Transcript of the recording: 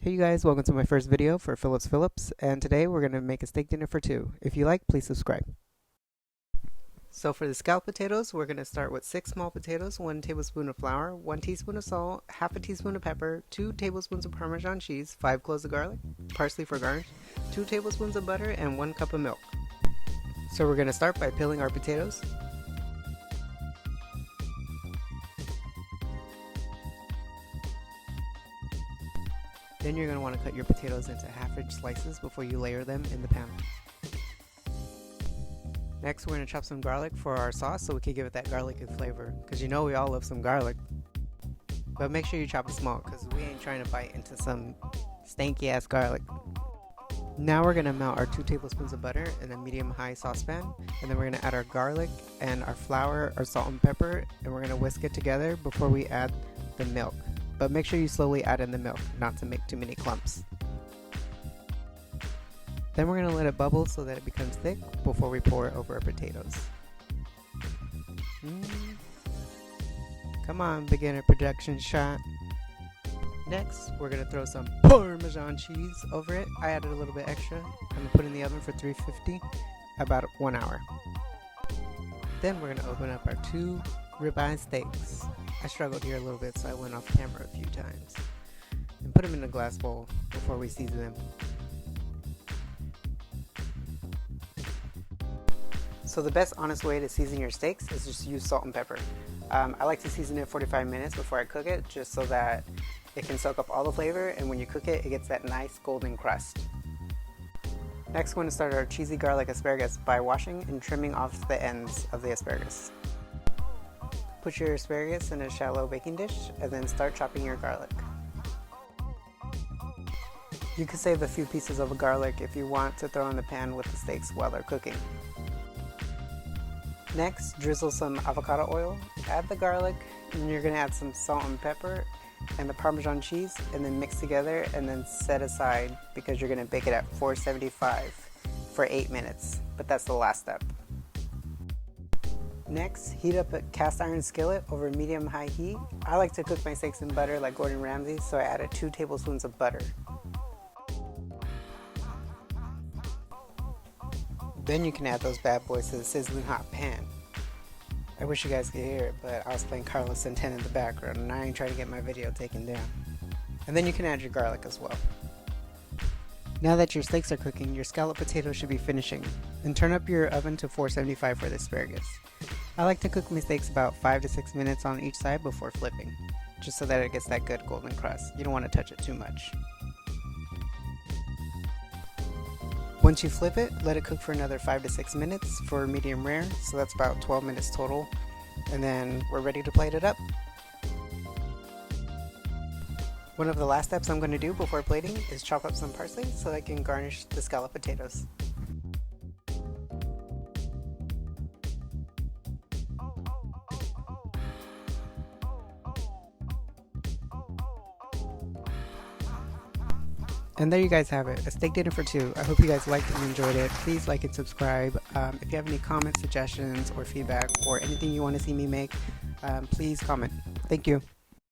Hey you guys, welcome to my first video for Phillips, and today we're going to make a steak dinner for two. If you like, please subscribe. So for the scalloped potatoes, we're going to start with 6 small potatoes, 1 tablespoon of flour, 1 teaspoon of salt, half a teaspoon of pepper, 2 tablespoons of Parmesan cheese, 5 cloves of garlic, parsley for garnish, 2 tablespoons of butter, and 1 cup of milk. So we're going to start by peeling our potatoes. Then you're going to want to cut your potatoes into half-inch slices before you layer them in the pan. Next, we're going to chop some garlic for our sauce so we can give it that garlicky flavor, because you know we all love some garlic. But make sure you chop it small, because we ain't trying to bite into some stanky ass garlic. Now we're going to melt our 2 tablespoons of butter in a medium-high saucepan, and then we're going to add our garlic and our flour, our salt and pepper, and we're going to whisk it together before we add the milk. But make sure you slowly add in the milk, not to make too many clumps. Then we're going to let it bubble so that it becomes thick before we pour it over our potatoes. Come on, beginner production shot. Next, we're going to throw some Parmesan cheese over it. I added a little bit extra. I'm going to put it in the oven for 350, about 1 hour. Then we're going to open up our 2 ribeye steaks. I struggled here a little bit, so I went off camera a few times. And put them in a glass bowl before we season them. So the best honest way to season your steaks is just use salt and pepper. I like to season it 45 minutes before I cook it, just so that it can soak up all the flavor, and when you cook it, it gets that nice golden crust. Next, we're going to start our cheesy garlic asparagus by washing and trimming off the ends of the asparagus. Put your asparagus in a shallow baking dish and then start chopping your garlic. You can save a few pieces of garlic if you want to throw in the pan with the steaks while they're cooking. Next, drizzle some avocado oil, add the garlic, and you're going to add some salt and pepper and the Parmesan cheese, and then mix together and then set aside because you're going to bake it at 475 for 8 minutes, but that's the last step. Next, heat up a cast iron skillet over medium-high heat. I like to cook my steaks in butter like Gordon Ramsay, so I added 2 tablespoons of butter. Then you can add those bad boys to the sizzling hot pan. I wish you guys could hear it, but I was playing Carlos Santana in the background and I ain't trying to get my video taken down. And then you can add your garlic as well. Now that your steaks are cooking, your scalloped potatoes should be finishing, and turn up your oven to 475 for the asparagus. I like to cook my steaks about 5 to 6 minutes on each side before flipping, just so that it gets that good golden crust. You don't want to touch it too much. Once you flip it, let it cook for another 5 to 6 minutes for medium rare, so that's about 12 minutes total, and then we're ready to plate it up. One of the last steps I'm going to do before plating is chop up some parsley so I can garnish the scalloped potatoes. And there you guys have it, a steak dinner for two. I hope you guys liked and enjoyed it. Please like and subscribe. If you have any comments, suggestions, or feedback, or anything you want to see me make, please comment. Thank you.